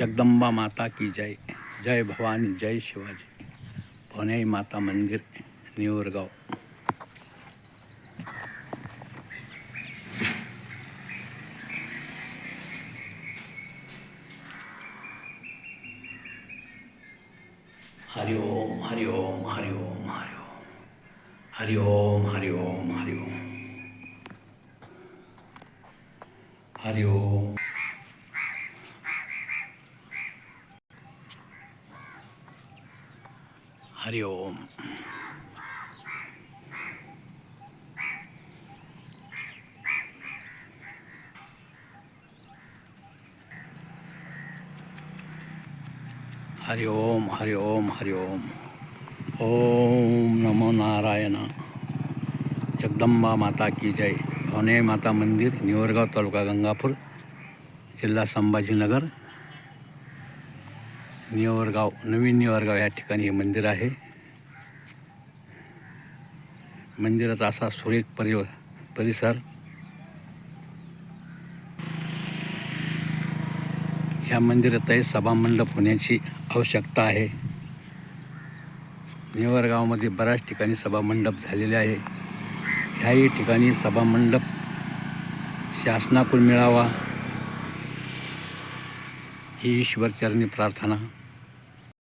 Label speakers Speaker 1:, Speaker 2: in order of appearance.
Speaker 1: जगदंबा माता की जय. जय भवानी, जय शिवाजी. भवानी माता मंदिर, निवरगाव. हरि ओम, हरि ओम, हरि ओम, हरि ओम. हरि ओम, हरि ओम, हरि ओम. हरि ओम. हरि ओम. हरि ओम, हरि ओम, हरि ओम. ओम नमो नारायण. जगदंबा माता की जय. भवानी माता मंदिर, निवरगाव, तालुका गंगापूर, जिल्हा संभाजीनगर. निवरगाव, नवीन निवरगाव या ठिकाणी हे मंदिर आहे. मंदिराचा असा सुरेख परिसर. ह्या मंदिरातही सभामंडप होण्याची आवश्यकता आहे. निवरगावमध्ये बऱ्याच ठिकाणी सभामंडप झालेले आहे. ह्याही ठिकाणी सभामंडप शासनाकडून मिळावा ही ईश्वरचरणी प्रार्थना.